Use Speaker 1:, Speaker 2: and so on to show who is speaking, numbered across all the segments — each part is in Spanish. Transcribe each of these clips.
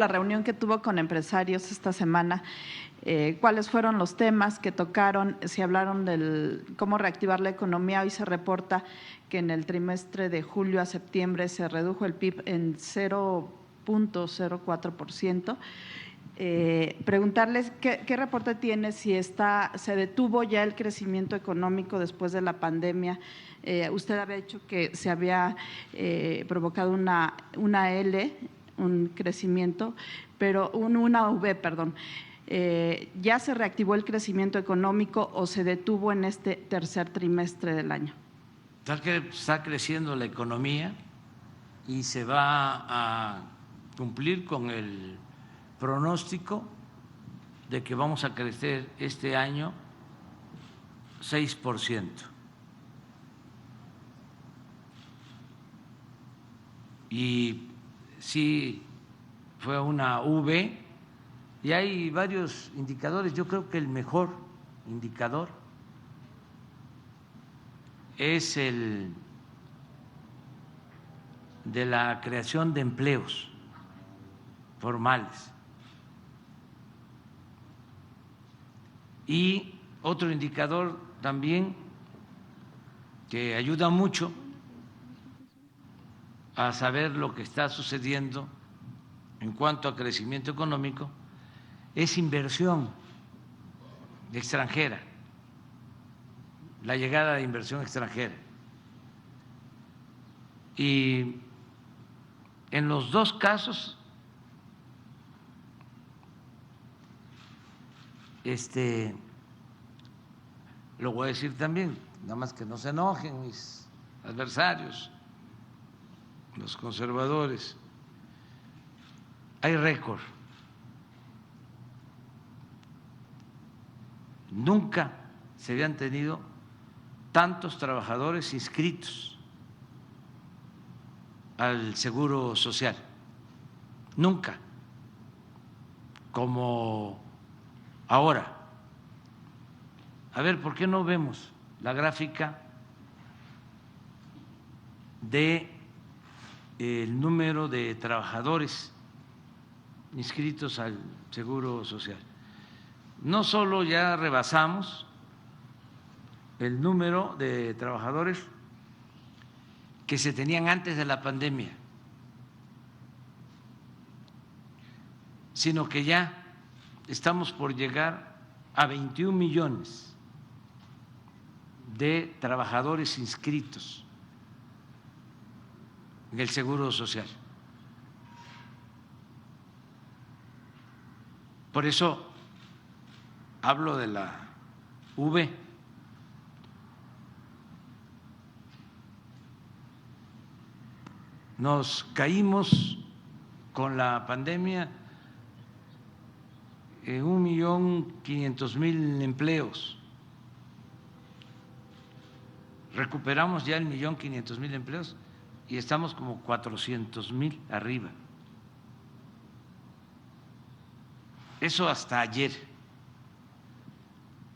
Speaker 1: la reunión que tuvo con empresarios esta semana, ¿cuáles fueron los temas que tocaron? Si hablaron del cómo reactivar la economía. Hoy se reporta que en el trimestre de julio a septiembre se redujo el PIB en 0.04%. Preguntarles qué reporte tiene, si se detuvo ya el crecimiento económico después de la pandemia. Usted había dicho que se había provocado una L, un crecimiento, pero una V, perdón. ¿Ya se reactivó el crecimiento económico o se detuvo en este tercer trimestre del año?
Speaker 2: Está creciendo la economía y se va a cumplir con el pronóstico de que vamos a crecer este año 6%. Y sí fue una V, y hay varios indicadores. Yo creo que el mejor indicador es el de la creación de empleos formales. Y otro indicador también que ayuda mucho a saber lo que está sucediendo en cuanto a crecimiento económico es inversión extranjera, la llegada de inversión extranjera. Y en los dos casos lo voy a decir también, nada más que no se enojen mis adversarios, los conservadores, hay récord. Nunca se habían tenido tantos trabajadores inscritos al Seguro Social, nunca, como ahora. A ver, ¿por qué no vemos la gráfica de el número de trabajadores inscritos al Seguro Social? No solo ya rebasamos el número de trabajadores que se tenían antes de la pandemia, sino que ya estamos por llegar a 21 millones de trabajadores inscritos en el Seguro Social. Por eso hablo de la V. Nos caímos con la pandemia en 1.500.000 empleos. Recuperamos ya el 1.500.000 empleos y estamos como 400.000 arriba. Eso hasta ayer,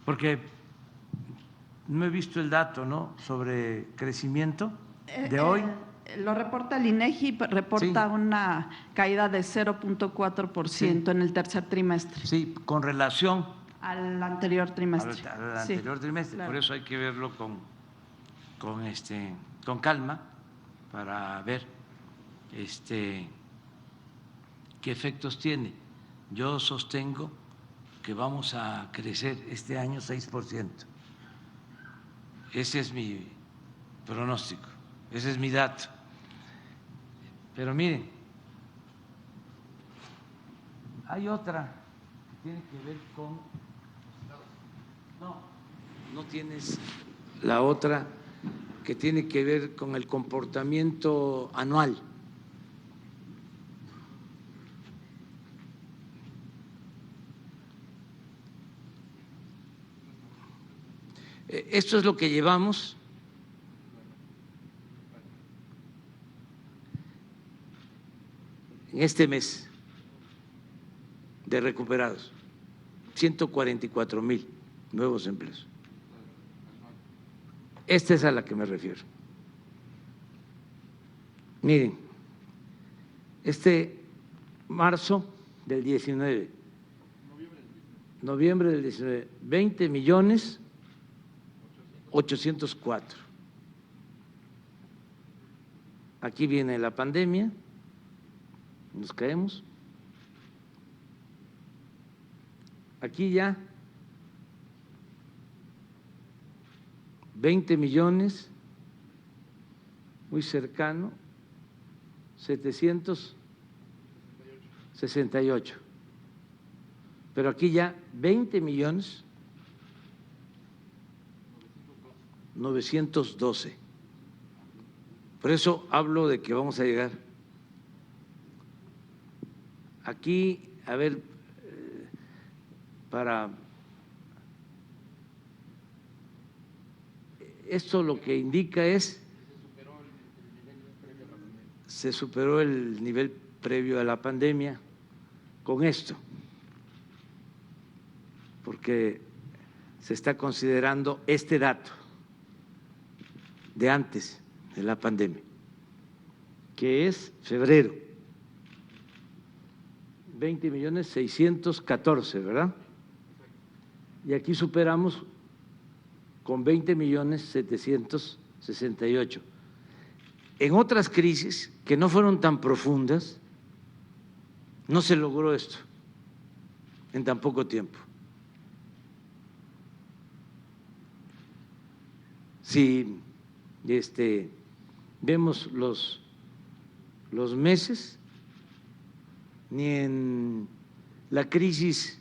Speaker 2: porque no he visto el dato, ¿no?, sobre crecimiento de hoy.
Speaker 1: Lo reporta el INEGI, reporta sí, una caída de 0.4% sí, en el tercer trimestre.
Speaker 2: Sí, con relación
Speaker 1: al anterior trimestre.
Speaker 2: Al anterior trimestre, claro. Por eso hay que verlo con calma para ver qué efectos tiene. Yo sostengo que vamos a crecer este año 6%. Ese es mi pronóstico, ese es mi dato. Pero miren, hay otra que tiene que ver con… No tienes la otra que tiene que ver con el comportamiento anual. Esto es lo que llevamos en este mes de recuperados, 144,000 nuevos empleos. Esta es a la que me refiero. Miren, este marzo del 19. Noviembre del 19. 20.804.000. Aquí viene la pandemia, nos caemos. Aquí ya 20 millones, muy cercano, 768. Pero aquí ya 20.912.000. Por eso hablo de que vamos a llegar. Aquí, a ver, para esto lo que indica es se superó el nivel previo a la pandemia con esto, porque se está considerando este dato de antes de la pandemia, que es febrero, 20.614.000, ¿verdad? Y aquí superamos con 20.768.000. En otras crisis que no fueron tan profundas, no se logró esto en tan poco tiempo. Si vemos los meses, ni en la crisis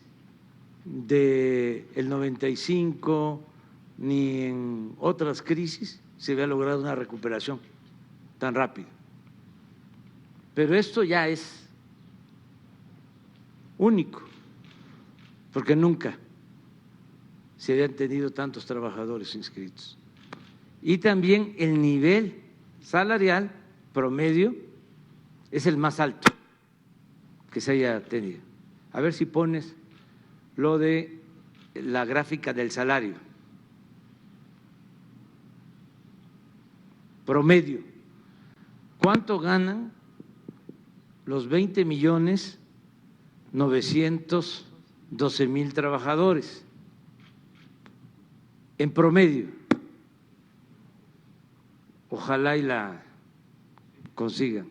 Speaker 2: del 95, ni en otras crisis se había logrado una recuperación tan rápida. Pero esto ya es único, porque nunca se habían tenido tantos trabajadores inscritos. Y también el nivel salarial promedio es el más alto que se haya tenido. A ver si pones lo de la gráfica del salario promedio. ¿Cuánto ganan los 20.912.000 trabajadores en promedio? Ojalá y la consigan.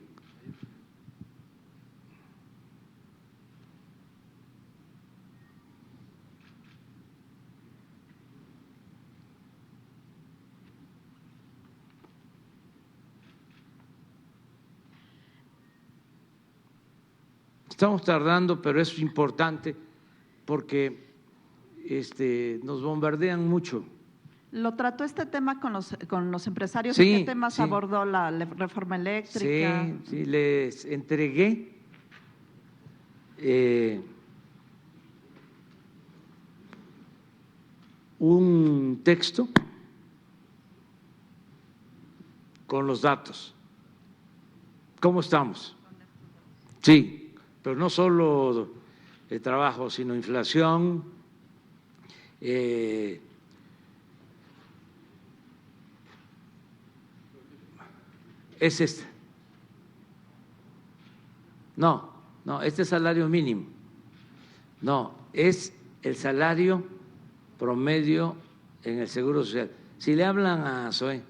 Speaker 2: Estamos tardando, pero es importante porque nos bombardean mucho.
Speaker 1: ¿Lo trató este tema con los empresarios?
Speaker 2: Sí,
Speaker 1: ¿Qué temas
Speaker 2: sí.
Speaker 1: abordó la reforma eléctrica?
Speaker 2: Sí, les entregué un texto con los datos. ¿Cómo estamos? Sí, pero no solo el trabajo, sino inflación, es este. No, este es salario mínimo. No, es el salario promedio en el Seguro Social. Si le hablan a Zoe,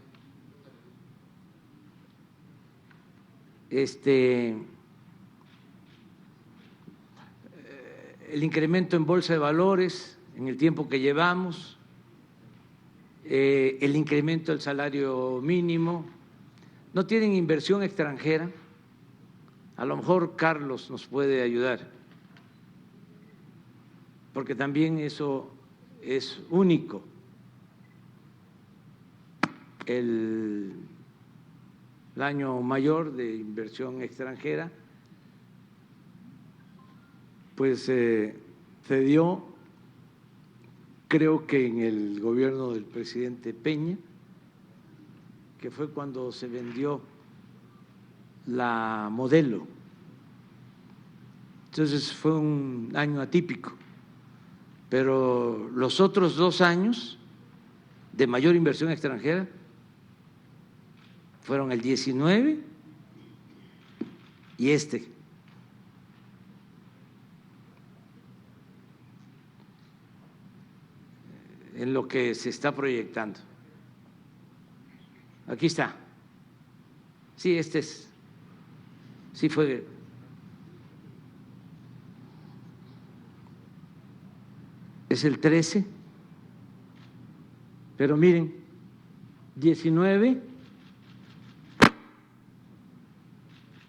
Speaker 2: el incremento en bolsa de valores en el tiempo que llevamos, el incremento del salario mínimo, no tienen inversión extranjera. A lo mejor Carlos nos puede ayudar, porque también eso es único. El año mayor de inversión extranjera, pues se dio, creo que en el gobierno del presidente Peña, que fue cuando se vendió la Modelo. Entonces fue un año atípico, pero los otros 2 años de mayor inversión extranjera fueron el 19 y en lo que se está proyectando. Aquí está. Sí, este es. Sí fue. Es el 13. Pero miren, 19,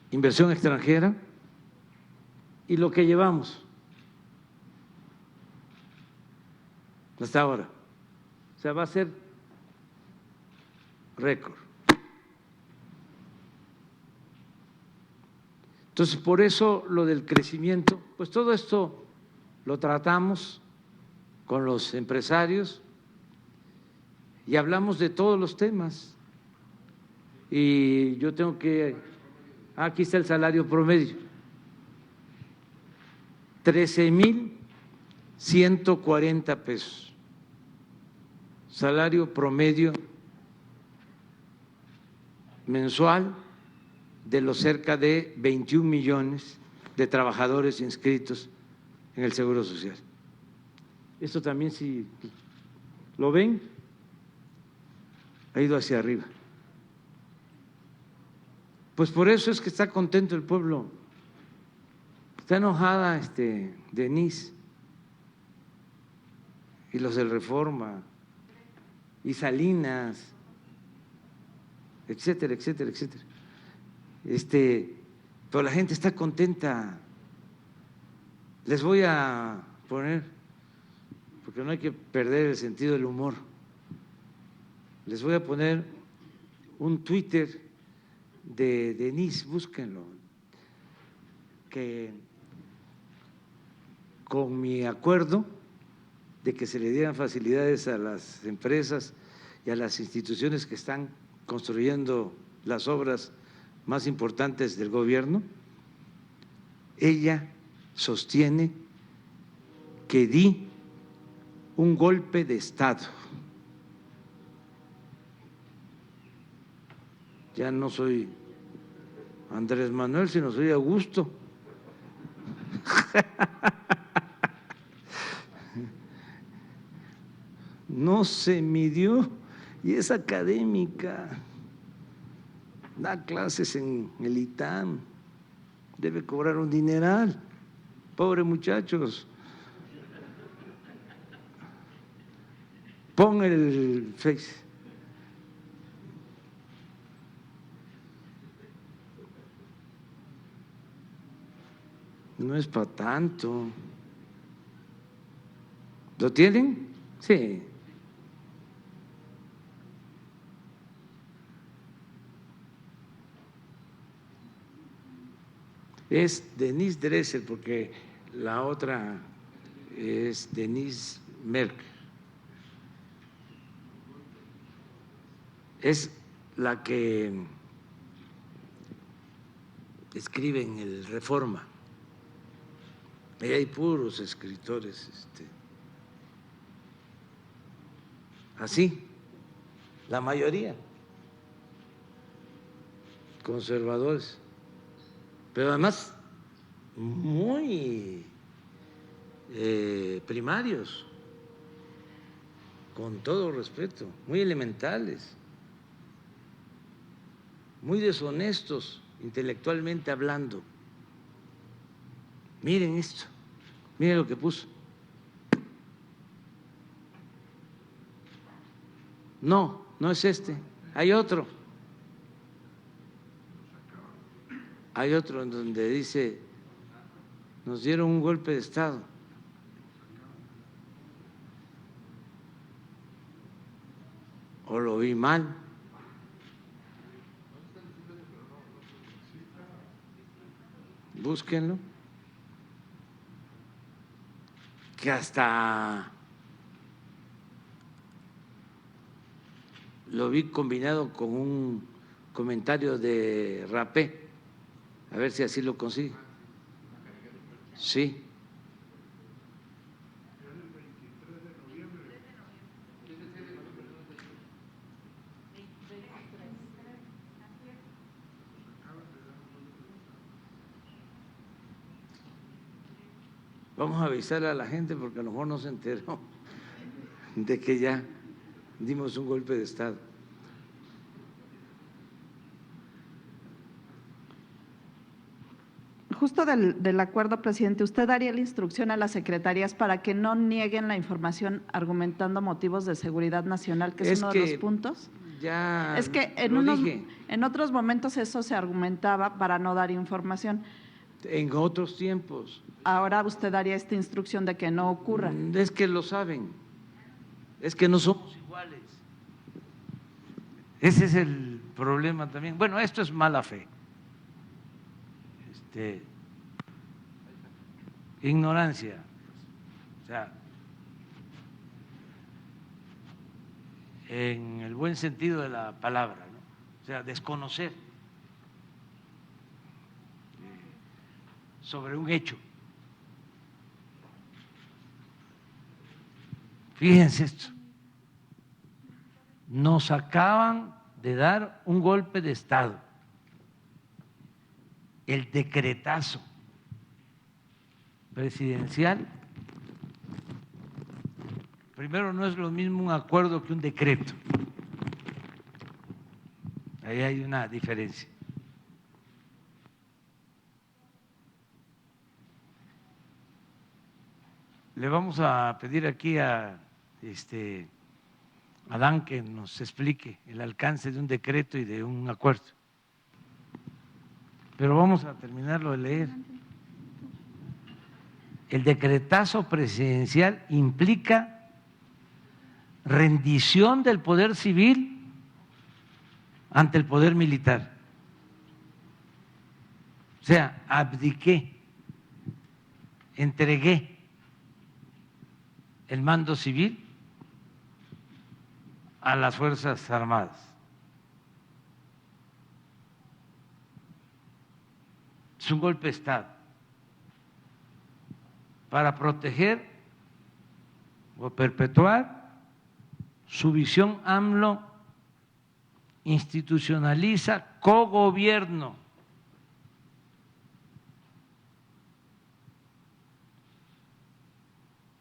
Speaker 2: inversión extranjera, y lo que llevamos hasta ahora. O sea, va a ser récord. Entonces, por eso lo del crecimiento, pues todo esto lo tratamos con los empresarios y hablamos de todos los temas. Y yo tengo que, aquí está el salario promedio, 13,140 pesos, salario promedio mensual de los cerca de 21 millones de trabajadores inscritos en el Seguro Social. Esto también, si lo ven, ha ido hacia arriba. Pues por eso es que está contento el pueblo. Está enojada Denise y los del Reforma y Salinas, etcétera, etcétera, etcétera. Pero la gente está contenta. Les voy a poner, porque no hay que perder el sentido del humor, les voy a poner un Twitter de Denise, búsquenlo, que con mi acuerdo de que se le dieran facilidades a las empresas y a las instituciones que están construyendo las obras más importantes del gobierno, ella sostiene que di un golpe de Estado. Ya no soy Andrés Manuel, sino soy Augusto. No se midió y es académica, da clases en el ITAM, debe cobrar un dineral, pobre muchachos. Pon el Face. No es para tanto. ¿Lo tienen? Sí. Es Denise Dresser, porque la otra es Denise Merck. Es la que escribe en el Reforma. Ahí hay puros escritores así, la mayoría conservadores, pero además muy primarios, con todo respeto, muy elementales, muy deshonestos intelectualmente hablando. Miren esto, miren lo que puso. No, no es este, hay otro. Hay otro en donde dice, nos dieron un golpe de Estado. O lo vi mal. Búsquenlo. Que hasta lo vi combinado con un comentario de Rapé. A ver si así lo consigue. Sí. Vamos a avisarle a la gente porque a lo mejor no se enteró. de que ya dimos un golpe de Estado.
Speaker 1: Justo del acuerdo, presidente, ¿usted daría la instrucción a las secretarías para que no nieguen la información argumentando motivos de seguridad nacional, que es uno de los puntos?
Speaker 2: Ya
Speaker 1: es que
Speaker 2: dije.
Speaker 1: En otros momentos eso se argumentaba para no dar información.
Speaker 2: En otros tiempos.
Speaker 1: Ahora usted daría esta instrucción de que no ocurra.
Speaker 2: Es que lo saben, es que no somos iguales. Ese es el problema también. Bueno, esto es mala fe. Ignorancia. O sea, en el buen sentido de la palabra, ¿no? O sea, desconocer sobre un hecho. Fíjense esto, nos acaban de dar un golpe de Estado, el decretazo presidencial. Primero, no es lo mismo un acuerdo que un decreto. Ahí hay una diferencia. Le vamos a pedir aquí a Adán que nos explique el alcance de un decreto y de un acuerdo. Pero vamos a terminarlo de leer. El decretazo presidencial implica rendición del poder civil ante el poder militar. O sea, abdiqué, entregué el mando civil a las Fuerzas Armadas. Es un golpe de Estado para proteger o perpetuar su visión. AMLO institucionaliza cogobierno.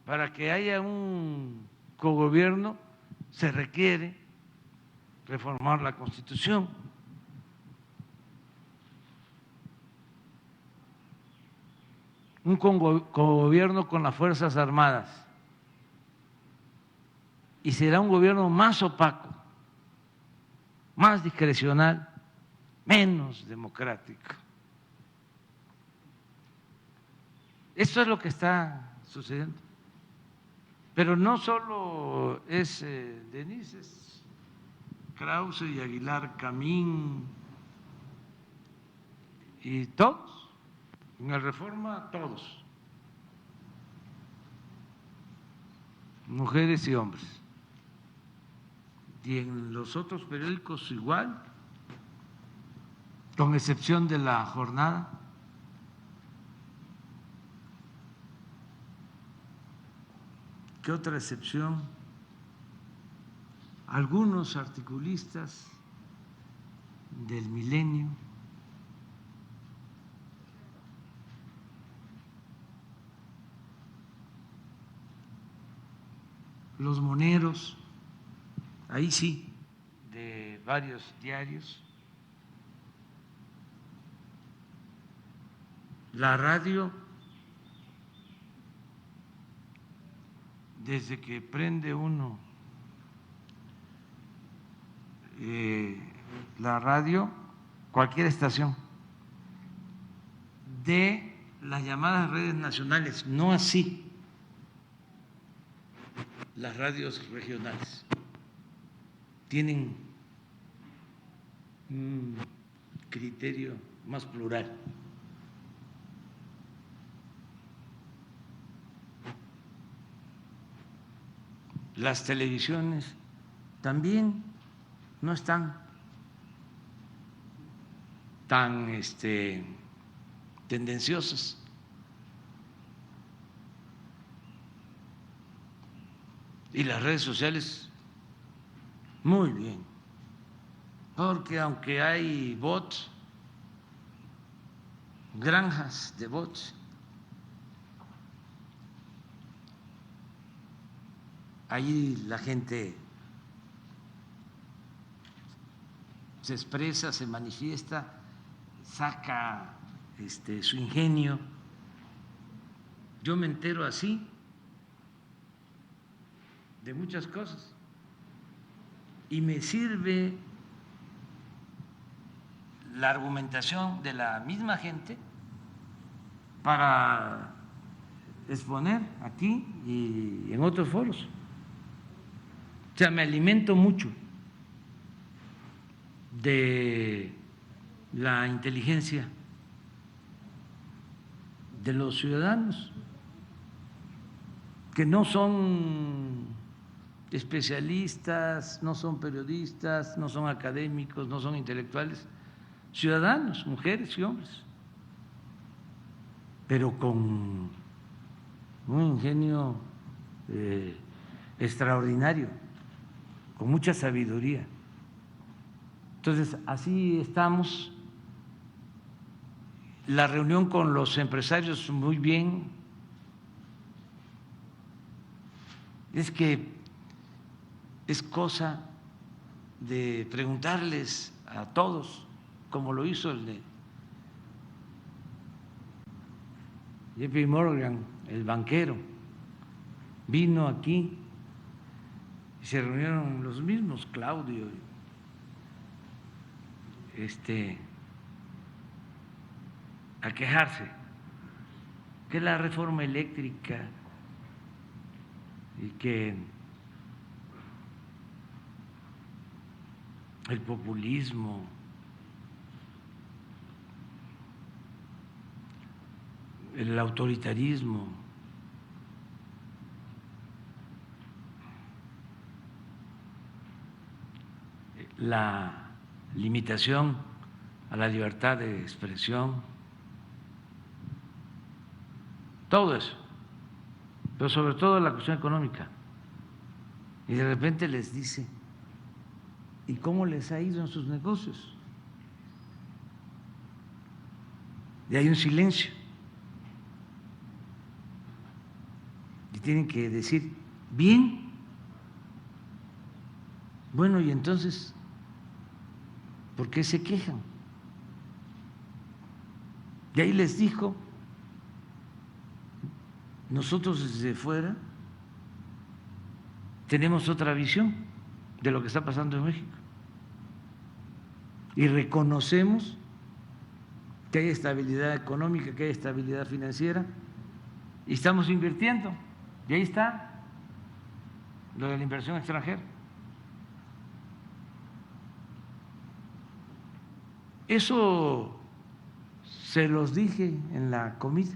Speaker 2: Para que haya un cogobierno se requiere reformar la Constitución. Un cogobierno con las Fuerzas Armadas. Y será un gobierno más opaco, más discrecional, menos democrático. Esto es lo que está sucediendo. Pero no solo es Denise, es Krause y Aguilar Camín y todos, en el Reforma todos, mujeres y hombres. Y en los otros periódicos igual, con excepción de La Jornada. ¿Qué otra excepción? Algunos articulistas del Milenio. Los moneros, ahí sí, de varios diarios. La radio, desde que prende uno la radio, cualquier estación, de las llamadas redes nacionales, no así las radios regionales, tienen un criterio más plural. Las televisiones también no están tan tendenciosas. Y las redes sociales, muy bien, porque aunque hay bots, granjas de bots, ahí la gente se expresa, se manifiesta, saca su ingenio. Yo me entero así de muchas cosas y me sirve la argumentación de la misma gente para exponer aquí y en otros foros. O sea, me alimento mucho de la inteligencia de los ciudadanos, que no son especialistas, no son periodistas, no son académicos, no son intelectuales, ciudadanos, mujeres y hombres, pero con un ingenio extraordinario, con mucha sabiduría. Entonces, así estamos. La reunión con los empresarios, muy bien. Es que es cosa de preguntarles a todos, como lo hizo el de JP Morgan, el banquero, vino aquí y se reunieron los mismos, Claudio, a quejarse que la reforma eléctrica y que el populismo, el autoritarismo, la limitación a la libertad de expresión, todo eso, pero sobre todo la cuestión económica. Y de repente les dice, ¿y cómo les ha ido en sus negocios? Y hay un silencio. Y tienen que decir, bien. Bueno, y entonces, ¿por qué se quejan? Y ahí les dijo, nosotros desde fuera tenemos otra visión de lo que está pasando en México y reconocemos que hay estabilidad económica, que hay estabilidad financiera y estamos invirtiendo. Y ahí está lo de la inversión extranjera. Eso se los dije en la comida,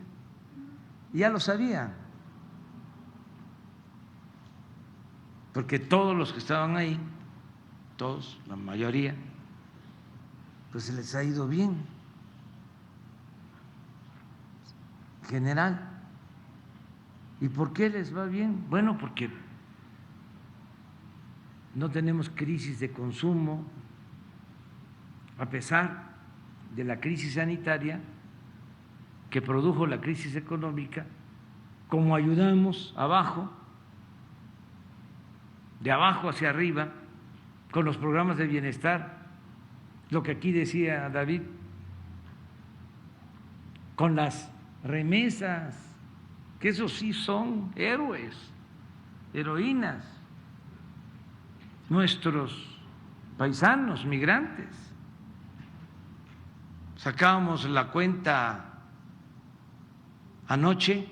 Speaker 2: ya lo sabían, porque todos los que estaban ahí, todos, la mayoría, pues se les ha ido bien, en general. ¿Y por qué les va bien? Bueno, porque no tenemos crisis de consumo, a pesar de la crisis sanitaria que produjo la crisis económica, como ayudamos abajo, de abajo hacia arriba, con los programas de bienestar, lo que aquí decía David, con las remesas, que esos sí son héroes, heroínas, nuestros paisanos migrantes. Sacábamos la cuenta anoche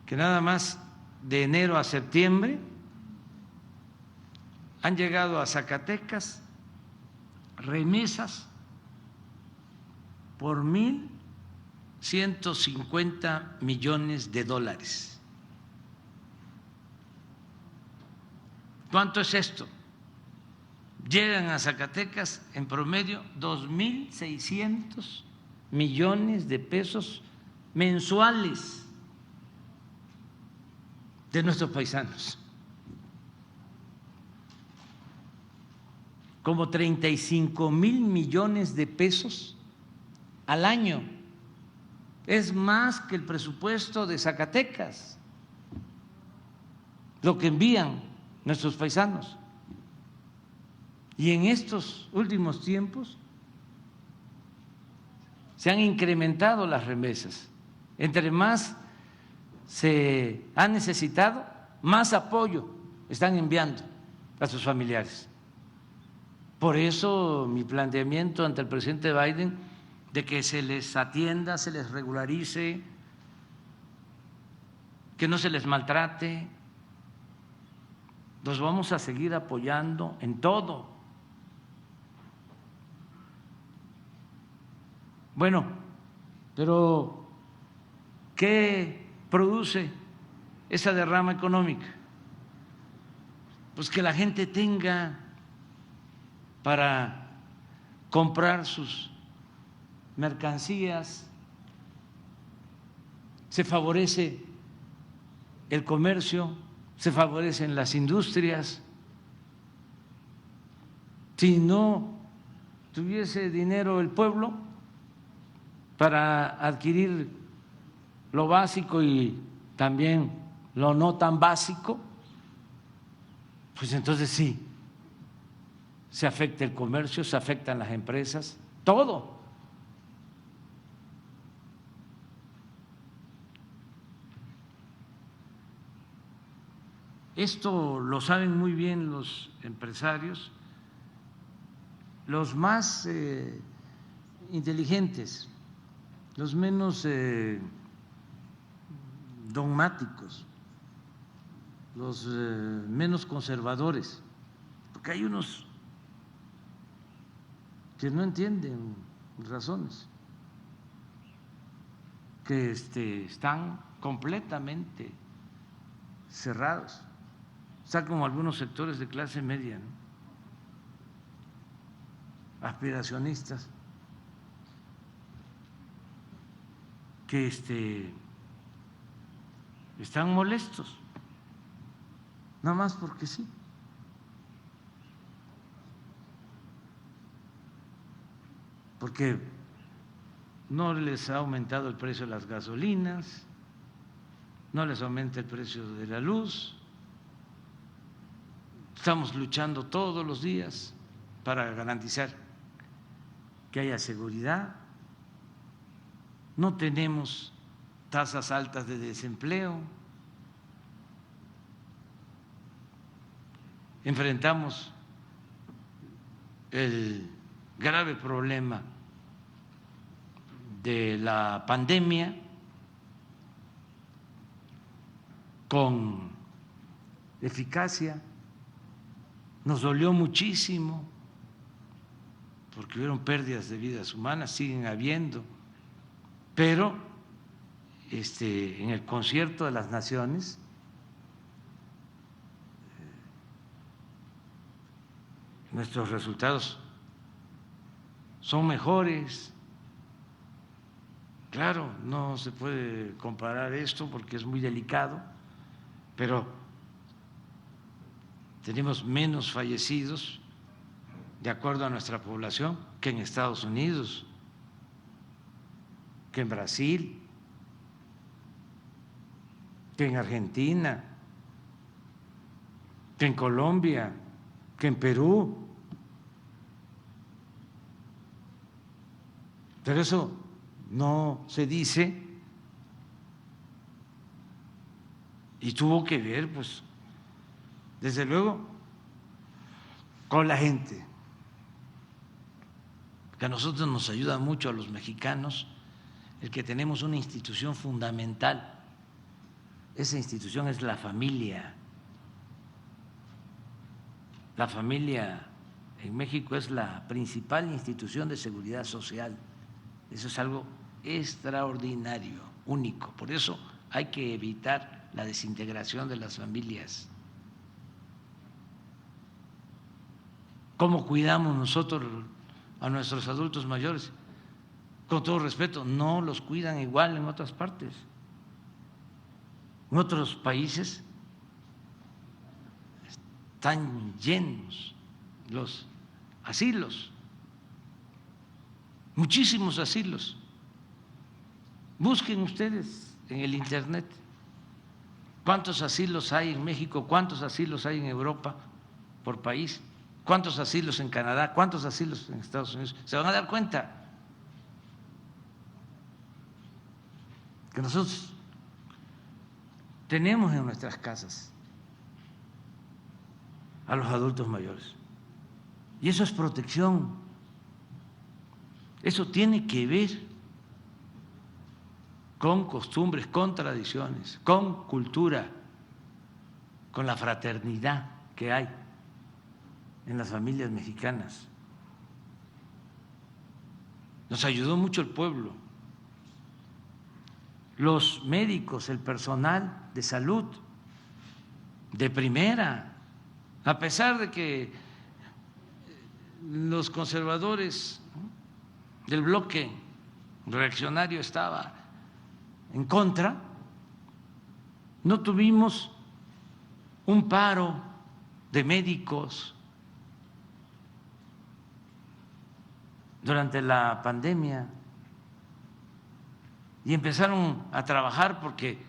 Speaker 2: que nada más de enero a septiembre han llegado a Zacatecas remesas por 1.150 millones de dólares. ¿Cuánto es esto? Llegan a Zacatecas en promedio 2.600 millones de pesos mensuales de nuestros paisanos, como 35.000 millones de pesos al año. Es más que el presupuesto de Zacatecas. lo que envían nuestros paisanos. Y en estos últimos tiempos se han incrementado las remesas. Entre más se ha necesitado, más apoyo están enviando a sus familiares. Por eso mi planteamiento ante el presidente Biden de que se les atienda, se les regularice, que no se les maltrate. Los vamos a seguir apoyando en todo. Bueno, pero ¿qué produce esa derrama económica? Pues que la gente tenga para comprar sus mercancías, se favorece el comercio, se favorecen las industrias. Si no tuviese dinero el pueblo para adquirir lo básico y también lo no tan básico, pues entonces sí, se afecta el comercio, se afectan las empresas, todo. Esto lo saben muy bien los empresarios, los más inteligentes, los menos dogmáticos, los menos conservadores, porque hay unos que no entienden razones, que están completamente cerrados. Está como algunos sectores de clase media, ¿no?, aspiracionistas, que están molestos, nada más porque sí. Porque no les ha aumentado el precio de las gasolinas, no les aumenta el precio de la luz. Estamos luchando todos los días para garantizar que haya seguridad. No tenemos tasas altas de desempleo. Enfrentamos el grave problema de la pandemia con eficacia. Nos dolió muchísimo porque hubieron pérdidas de vidas humanas, siguen habiendo, pero en el concierto de las naciones nuestros resultados son mejores. Claro, no se puede comparar esto porque es muy delicado, pero tenemos menos fallecidos de acuerdo a nuestra población que en Estados Unidos, que en Brasil, que en Argentina, que en Colombia, que en Perú. Pero eso no se dice y tuvo que ver, pues, desde luego, con la gente, que a nosotros nos ayuda mucho, a los mexicanos, el que tenemos una institución fundamental. Esa institución es la familia. La familia en México es la principal institución de seguridad social. Eso es algo extraordinario, único. Por eso hay que evitar la desintegración de las familias. ¿Cómo cuidamos nosotros a nuestros adultos mayores? Con todo respeto, no los cuidan igual en otras partes. En otros países están llenos los asilos, muchísimos asilos. Busquen ustedes en el internet ¿Cuántos asilos hay en México? ¿Cuántos asilos hay en Europa por país? ¿Cuántos asilos en Canadá? ¿Cuántos asilos en Estados Unidos? Se van a dar cuenta que nosotros tenemos en nuestras casas a los adultos mayores. Y eso es protección. Eso tiene que ver con costumbres, con tradiciones, con cultura, con la fraternidad que hay en las familias mexicanas. Nos ayudó mucho el pueblo, los médicos, el personal de salud de primera, a pesar de que los conservadores del bloque reaccionario estaba en contra, no tuvimos un paro de médicos durante la pandemia y empezaron a trabajar porque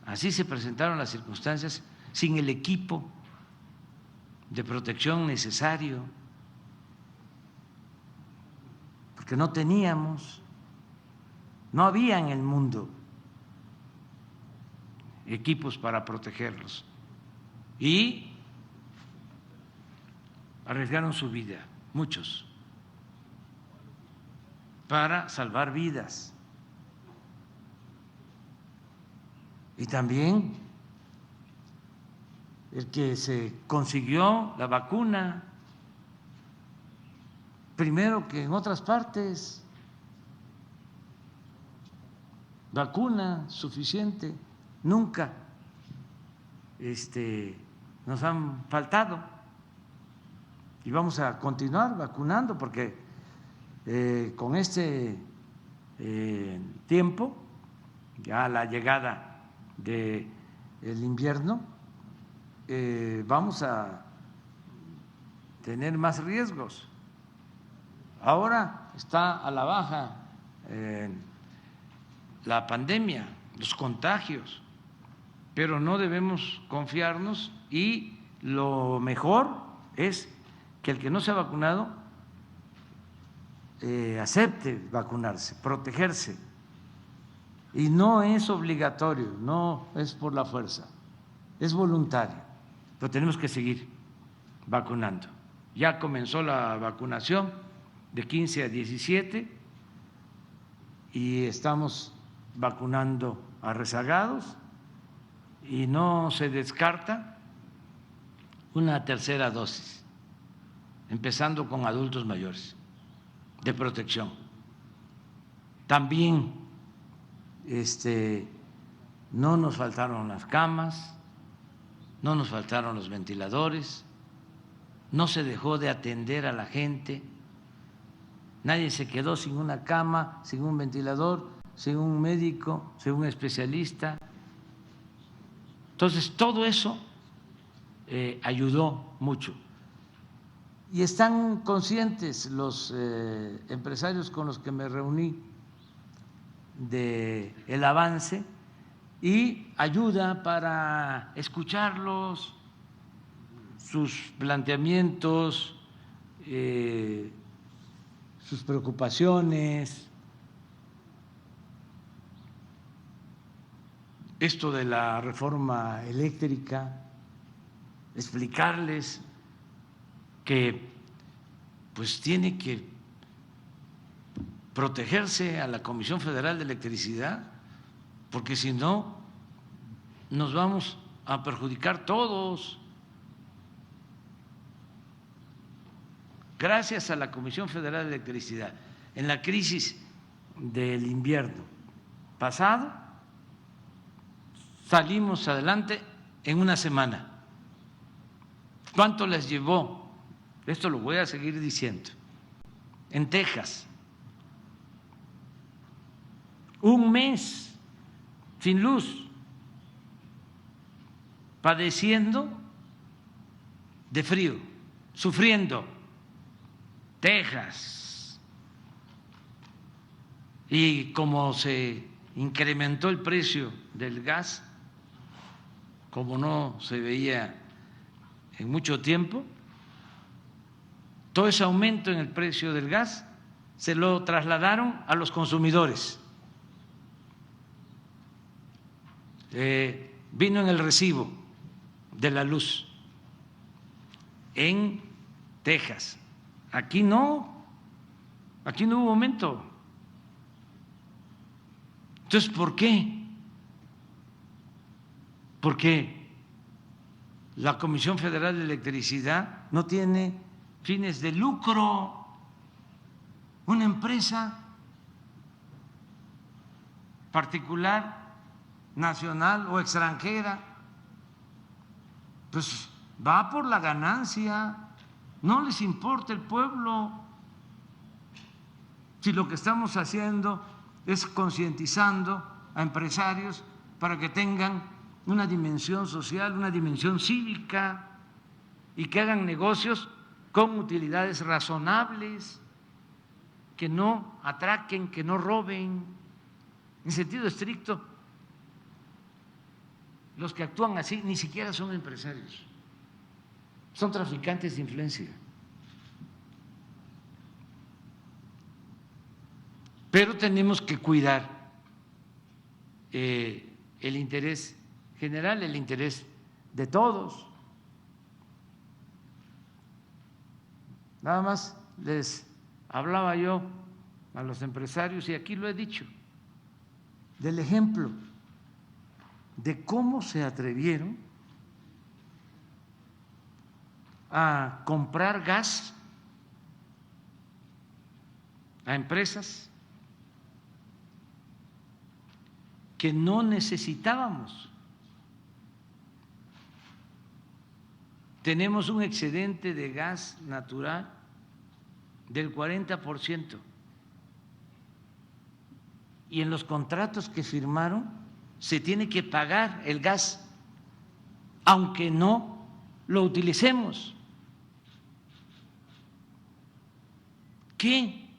Speaker 2: así se presentaron las circunstancias, sin el equipo de protección necesario, porque no teníamos, no había en el mundo equipos para protegerlos y arriesgaron su vida, muchos, para salvar vidas. Y también el que se consiguió la vacuna, primero que en otras partes, vacuna suficiente, nunca nos han faltado y vamos a continuar vacunando porque con este tiempo, ya la llegada del invierno, vamos a tener más riesgos. Ahora está a la baja la pandemia, los contagios, pero no debemos confiarnos y lo mejor es que el que no se ha vacunado acepte vacunarse, protegerse. Y no es obligatorio, no es por la fuerza, es voluntario, pero tenemos que seguir vacunando. Ya comenzó la vacunación de 15 a 17 y estamos vacunando a rezagados y no se descarta una tercera dosis, empezando con adultos mayores, de protección. También no nos faltaron las camas, no nos faltaron los ventiladores, no se dejó de atender a la gente, nadie se quedó sin una cama, sin un ventilador, sin un médico, sin un especialista. Entonces, todo eso ayudó mucho. Y están conscientes los empresarios con los que me reuní del avance y ayuda para escucharlos, sus planteamientos, sus preocupaciones. Esto de la reforma eléctrica, explicarles que pues tiene que protegerse a la Comisión Federal de Electricidad, porque si no nos vamos a perjudicar todos. Gracias a la Comisión Federal de Electricidad, en la crisis del invierno pasado, salimos adelante en una semana. ¿Cuánto les llevó? Esto lo voy a seguir diciendo. En Texas, un mes sin luz, padeciendo de frío, sufriendo. Texas. Y como se incrementó el precio del gas, como no se veía en mucho tiempo, todo ese aumento en el precio del gas se lo trasladaron a los consumidores. Vino en el recibo de la luz en Texas. Aquí no hubo aumento. Entonces, ¿por qué? Porque la Comisión Federal de Electricidad no tiene fines de lucro. Una empresa particular, nacional o extranjera, pues va por la ganancia, no les importa el pueblo. Si lo que estamos haciendo es concientizando a empresarios para que tengan una dimensión social, una dimensión cívica y que hagan negocios con utilidades razonables, que no atraquen, que no roben. En sentido estricto, los que actúan así ni siquiera son empresarios, son traficantes de influencia. Pero tenemos que cuidar el interés general, el interés de todos. Nada más les hablaba yo a los empresarios, y aquí lo he dicho, del ejemplo de cómo se atrevieron a comprar gas a empresas que no necesitábamos. Tenemos un excedente de gas natural del 40%, y en los contratos que firmaron se tiene que pagar el gas aunque no lo utilicemos. ¿Qué?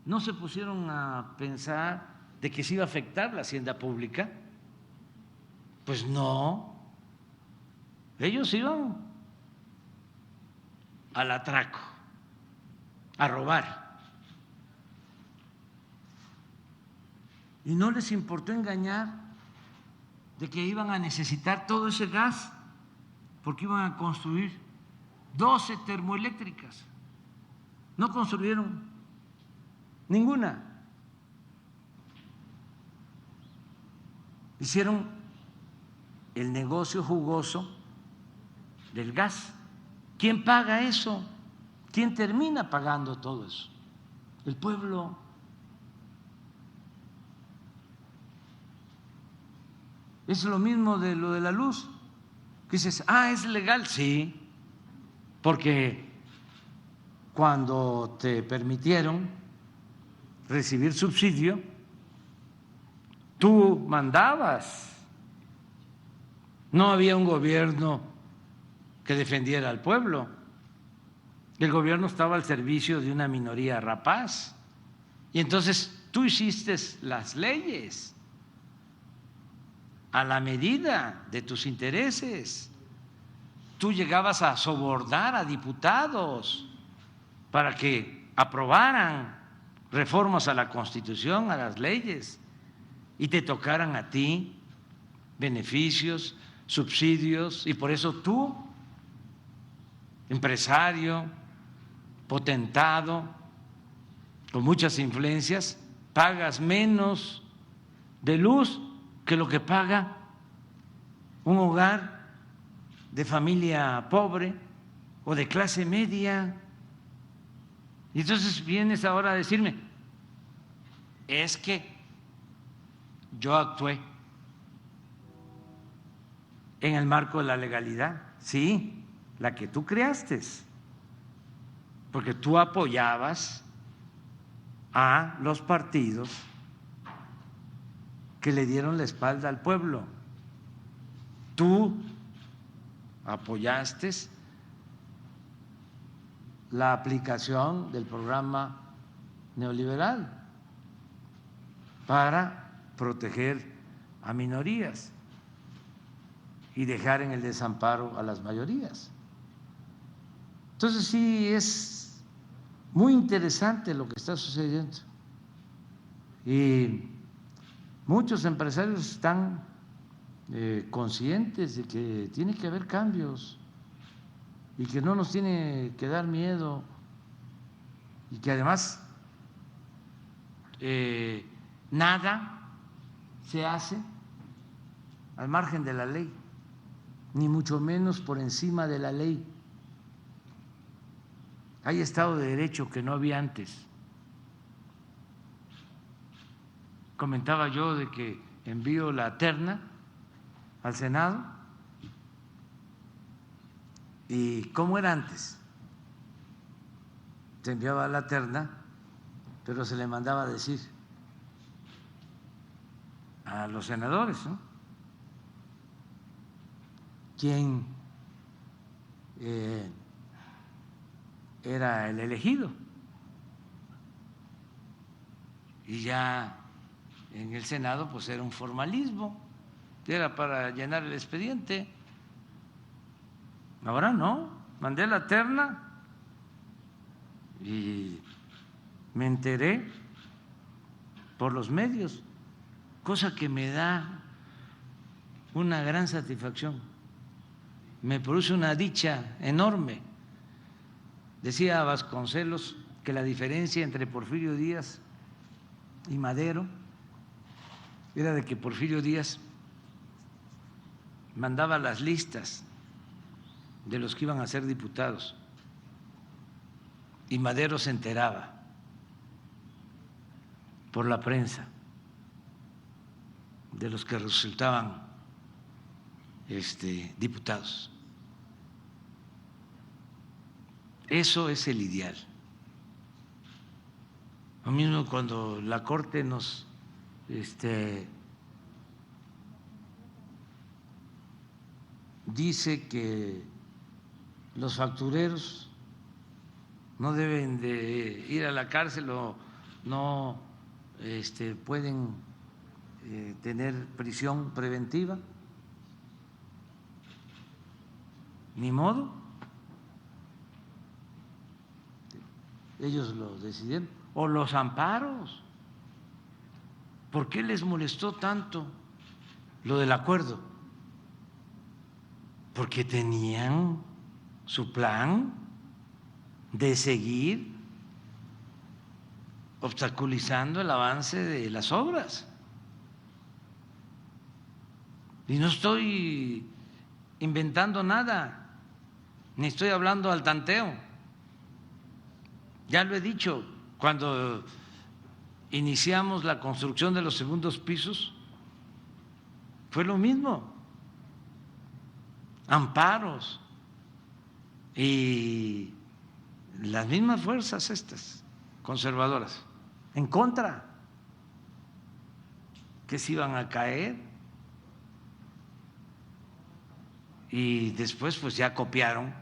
Speaker 2: ¿No se pusieron a pensar de que se iba a afectar la hacienda pública? Pues no, ellos iban al atraco, a robar, y no les importó engañar de que iban a necesitar todo ese gas porque iban a construir 12 termoeléctricas. No construyeron ninguna. Hicieron el negocio jugoso del gas. ¿Quién paga eso? ¿Quién termina pagando todo eso? El pueblo. Es lo mismo de lo de la luz, que dices, ¿es legal? Sí, porque cuando te permitieron recibir subsidio, tú mandabas. No había un gobierno que defendiera al pueblo. El gobierno estaba al servicio de una minoría rapaz. Y entonces tú hiciste las leyes a la medida de tus intereses. Tú llegabas a sobornar a diputados para que aprobaran reformas a la Constitución, a las leyes, y te tocaran a ti beneficios, subsidios, y por eso tú, empresario, potentado, con muchas influencias, pagas menos de luz que lo que paga un hogar de familia pobre o de clase media. Y entonces vienes ahora a decirme, es que yo actué en el marco de la legalidad. Sí, la que tú creaste, porque tú apoyabas a los partidos que le dieron la espalda al pueblo. Tú apoyaste la aplicación del programa neoliberal para proteger a minorías. y dejar en el desamparo a las mayorías. Entonces sí es muy interesante lo que está sucediendo y muchos empresarios están conscientes de que tiene que haber cambios y que no nos tiene que dar miedo y que además nada se hace al margen de la ley, ni mucho menos por encima de la ley. Hay Estado de Derecho que no había antes. Comentaba yo de que envío la terna al Senado y ¿cómo era antes? Se enviaba la terna, pero se le mandaba a decir a los senadores, ¿no?, quién era el elegido. Y ya en el Senado pues era un formalismo, era para llenar el expediente. Ahora no, mandé la terna y me enteré por los medios, cosa que me da una gran satisfacción, me produce una dicha enorme. Decía Vasconcelos que la diferencia entre Porfirio Díaz y Madero era de que Porfirio Díaz mandaba las listas de los que iban a ser diputados y Madero se enteraba por la prensa de los que resultaban diputados. Eso es el ideal. Lo mismo cuando la Corte nos dice que los factureros no deben de ir a la cárcel o no pueden tener prisión preventiva. Ni modo, ellos lo decidieron. O los amparos. ¿Por qué les molestó tanto lo del acuerdo? Porque tenían su plan de seguir obstaculizando el avance de las obras. Y no estoy inventando nada, ni estoy hablando al tanteo. Ya lo he dicho, cuando iniciamos la construcción de los segundos pisos, fue lo mismo, amparos y las mismas fuerzas estas conservadoras en contra, que se iban a caer, y después pues ya copiaron,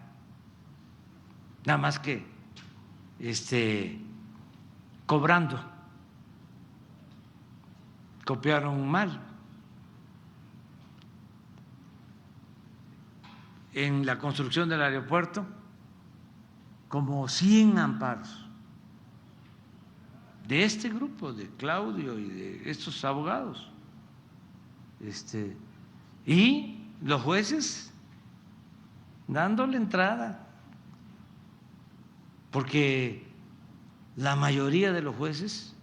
Speaker 2: nada más que cobrando, copiaron mal. En la construcción del aeropuerto, como 100 amparos de este grupo, de Claudio y de estos abogados, y los jueces dándole entrada, porque la mayoría de los jueces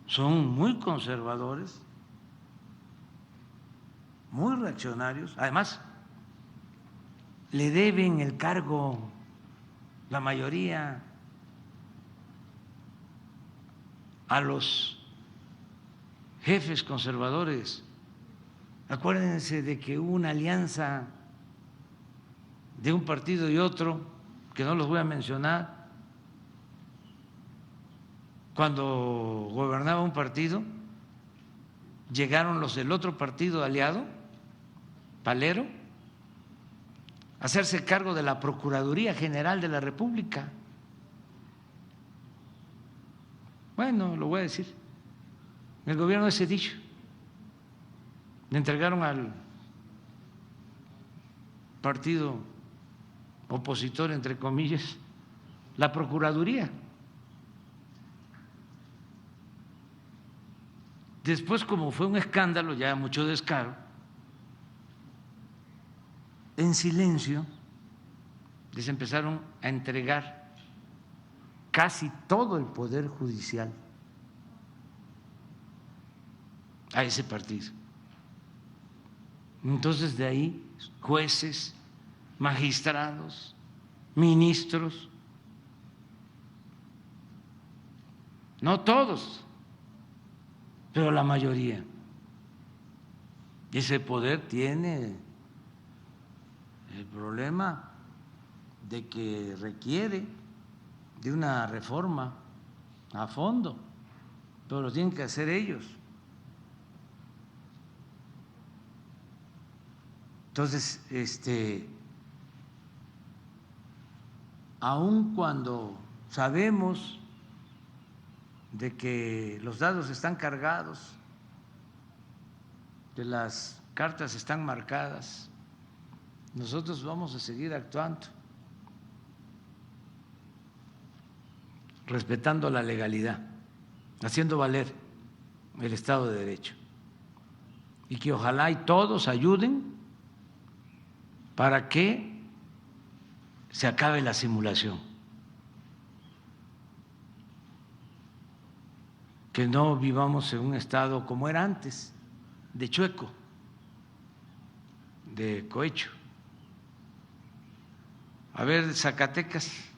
Speaker 2: son muy conservadores, muy reaccionarios, además le deben el cargo, la mayoría, a los jefes conservadores. Acuérdense de que hubo una alianza de un partido y otro, que no los voy a mencionar, cuando gobernaba un partido, llegaron los del otro partido aliado, Palero, a hacerse cargo de la Procuraduría General de la República. Bueno, lo voy a decir, el gobierno de Cedillo le entregaron al partido opositor, entre comillas, la Procuraduría. Después, como fue un escándalo, ya mucho descaro, en silencio les empezaron a entregar casi todo el poder judicial a ese partido. Entonces, de ahí, jueces, magistrados, ministros, no todos, pero la mayoría. Ese poder tiene el problema de que requiere de una reforma a fondo, pero lo tienen que hacer ellos. Entonces, aun cuando sabemos de que los dados están cargados, que las cartas están marcadas, nosotros vamos a seguir actuando, respetando la legalidad, haciendo valer el Estado de Derecho, y que ojalá y todos ayuden para que se acabe la simulación, que no vivamos en un estado como era antes, de chueco, de cohecho. A ver, Zacatecas.